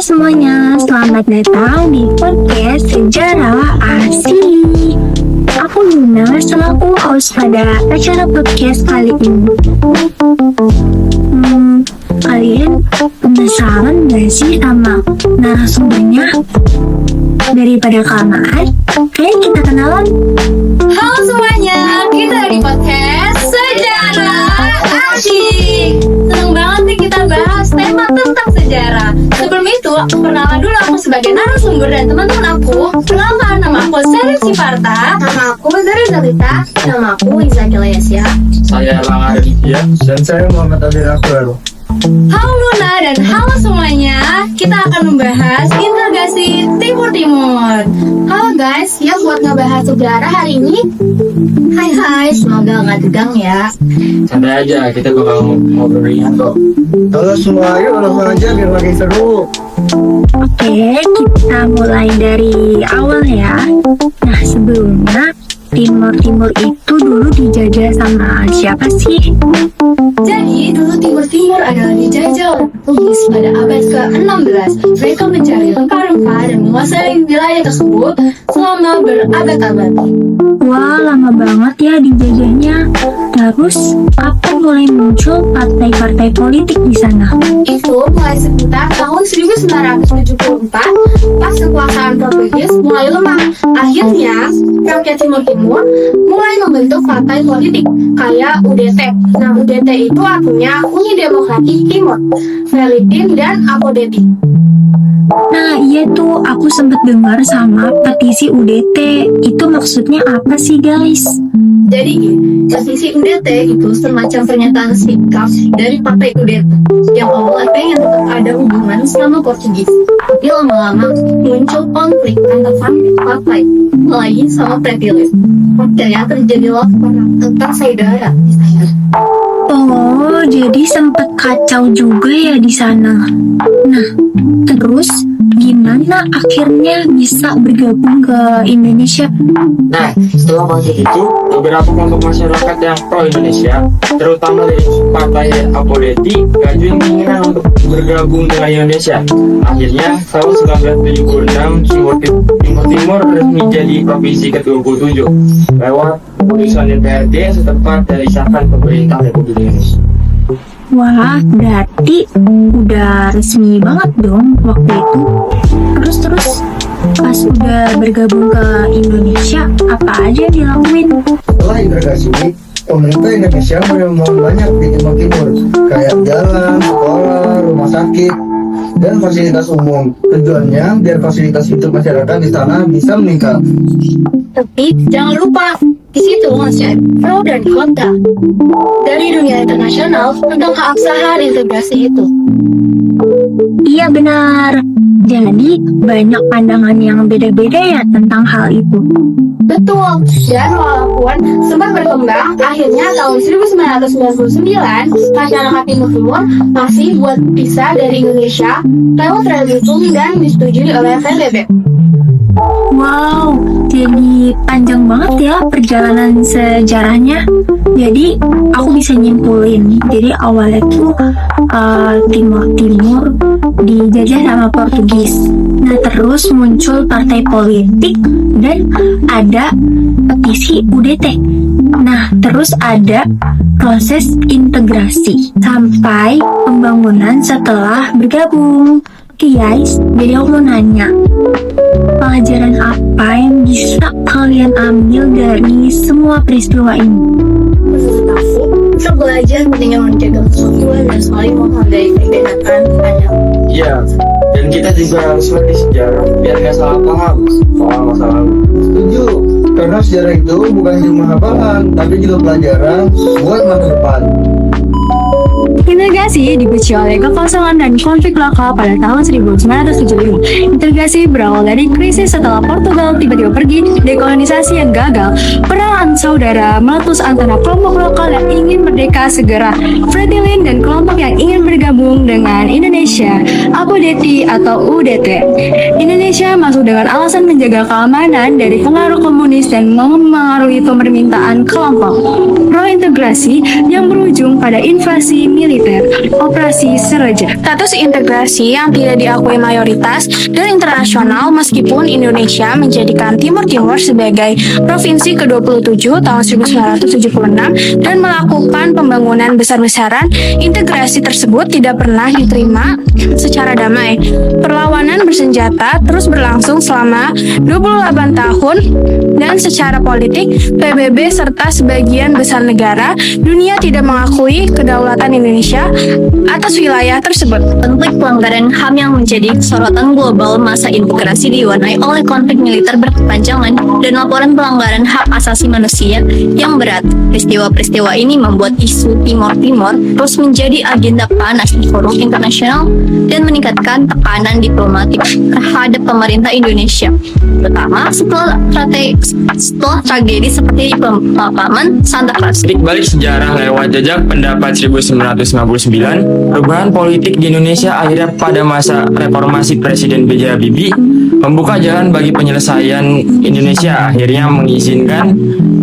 semuanya, selamat datang di podcast Sejarah Asli. Aku Luna, selaku host pada acara podcast kali ini. Kalian penasaran gak sih sama narasumbernya? Daripada kelamaan, kayak kita kenalan. Halo semuanya, kita di podcast Sejarah Asyik. Seneng banget nih kita bahas tema tentang sejarah. Sebelum itu, perkenalan dulu aku sebagai narasumber dan teman-teman aku. Perkenalkan, nama aku Selin Siparta. Nama aku Zara Zalita. Nama aku Izaki Layasya. Saya Lang Aditya. Dan saya Muhammad Adil Akbar. Halo Luna dan halo semuanya. Kita akan membahas integrasi Timur-Timur. Halo guys, siap buat ngebahas sejarah hari ini? Hai, semoga nggak tegang ya. Santai aja, kita bakal ngobrolin kok. Halo semua, yuk langsung aja biar makin seru. Oke, kita mulai dari awal ya. Nah, sebelumnya Timur-Timur itu dulu dijajah sama siapa sih? Jadi, dulu Timur-Timur adalah dijajah oleh Portugis pada abad ke-16. Mereka mencari rempah-rempah dan menguasai wilayah tersebut selama berabad-abad. Wah, lama banget ya dijajahnya. Terus, kapan mulai muncul partai-partai politik di sana? Itu mulai sekitar tahun 1974, pas kekuasaan Portugis mulai lemah. Akhirnya, rakyat Timur-Timur mulai membentuk partai politik kayak UDT. Nah, UDT itu artinya Uni Demokratik Timur, Filipin dan Apodeti. Nah, iya tuh, aku sempet dengar sama petisi UDT. Itu maksudnya apa sih, guys? Jadi petisi UDT itu semacam pernyataan sikap dari partai UDT yang awalnya pengen tetap ada hubungan sama Portugis. Tapi lama-lama muncul konflik antar partai, mulai sama privilege. Akhirnya terjadilah perang tentang saudara. Oh, jadi sempet kacau juga ya di sana. Nah, terus gimana akhirnya bisa bergabung ke Indonesia? Nah, setelah konflik itu, beberapa kelompok masyarakat yang pro-Indonesia, terutama dari Partai Apodeti, ngajuin keinginan untuk bergabung dengan Indonesia. Akhirnya, tahun 1976, Timur-Timur resmi jadi provinsi ke-27 lewat keputusan DPRD setempat dan disahkan pemerintah Republik Indonesia. Wah, berarti udah resmi banget dong waktu itu. Terus pas udah bergabung ke Indonesia, apa aja yang dilakuin? Setelah integrasi, pemerintah Indonesia mulai membangun banyak di Timur-Timur, kayak jalan, sekolah, rumah sakit, dan fasilitas umum. Tujuannya biar fasilitas hidup masyarakat di sana bisa meningkat. Tapi jangan lupa, di situ masih ada pro dan kontra dari dunia internasional tentang keabsahan integrasi itu. Iya benar. Jadi banyak pandangan yang beda-beda ya tentang hal itu. Betul, dan walaupun sempat berkembang, akhirnya tahun 1999, masyarakat Timur-Timur masih buat pisah dari Indonesia lewat referendum dan disetujui oleh PBB. Wow, jadi panjang banget ya perjalanan sejarahnya. Jadi aku bisa nyimpulin. Jadi awalnya tuh Timur-Timur dijajah sama Portugis. Nah, terus muncul partai politik dan ada petisi UDT. Nah, terus ada proses integrasi sampai pembangunan setelah bergabung. Oke guys, jadi aku mau nanya, pelajaran apa yang bisa kalian ambil dari semua peristiwa ini? Menurut aku, kita belajar pentingnya menjaga persatuan dan saling menghargai perbedaan banyak. Iya, dan kita juga harus ngerti sejarah biar nggak salah paham soal masa lalu. Setuju, karena sejarah itu bukan cuma hafalan, tapi juga pelajaran buat masa depan. Integrasi dipicu oleh kekosongan dan konflik lokal pada tahun 1975. Integrasi berawal dari krisis setelah Portugal tiba-tiba pergi, dekolonisasi yang gagal, perang saudara meletus antara kelompok lokal yang ingin merdeka segera, Fretilin dan kelompok yang ingin bergabung dengan Indonesia Indonesia, APODETI atau UDT. Indonesia masuk dengan alasan menjaga keamanan dari pengaruh komunis dan mempengaruhi permintaan kelompok pro-integrasi yang berujung pada invasi militer, Operasi Sereja. Status integrasi yang tidak diakui mayoritas dan internasional meskipun Indonesia menjadikan Timur Timur sebagai provinsi ke-27 tahun 1976 dan melakukan pembangunan besar-besaran, integrasi tersebut tidak pernah diterima secara damai. Perlawanan bersenjata terus berlangsung selama 28 tahun dan secara politik PBB serta sebagian besar negara dunia tidak mengakui kedaulatan Indonesia atas wilayah tersebut. Konflik pelanggaran HAM yang menjadi sorotan global masa integrasi diwarnai oleh konflik militer berkepanjangan dan laporan pelanggaran hak asasi manusia yang berat. Peristiwa-peristiwa ini membuat isu Timor Timur terus menjadi agenda panas di forum internasional dan meningkatkan tekanan diplomatik terhadap pemerintah Indonesia, terutama setelah tragedi seperti pemakaman Santa Cruz. Titik balik sejarah lewat jejak pendapat 1959, perubahan politik di Indonesia akhirnya pada masa reformasi Presiden B.J. Habibie membuka jalan bagi penyelesaian Indonesia, akhirnya mengizinkan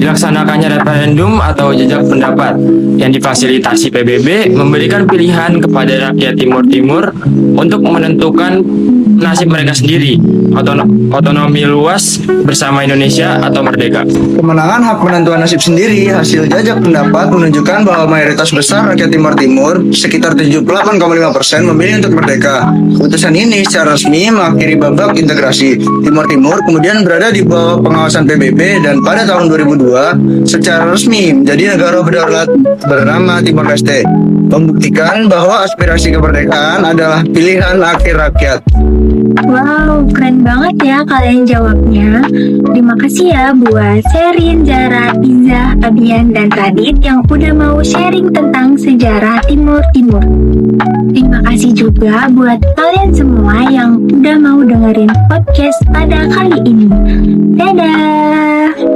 dilaksanakannya referendum atau jejak pendapat yang difasilitasi PBB, memberikan pilihan kepada rakyat Timur Timur untuk menentukan nasib mereka sendiri, otonomi luas bersama Indonesia atau merdeka. Kemenangan hak menentukan nasib sendiri hasil jajak pendapat menunjukkan bahwa mayoritas besar rakyat Timur Timur, sekitar 78,5%, memilih untuk merdeka. Keputusan ini secara resmi mengakhiri babak integrasi. Timur Timur kemudian berada di bawah pengawasan PBB dan pada tahun 2002 secara resmi menjadi negara berdaulat bernama Timor Leste, membuktikan bahwa aspirasi kemerdekaan adalah pilihan akhir rakyat. Wow, keren banget ya kalian jawabnya. Terima kasih ya buat Sherin, Zara, Iza, Abian, dan Radit yang udah mau sharing tentang sejarah Timur Timur. Terima kasih juga buat kalian semua yang udah mau dengerin podcast pada kali ini. Dadah!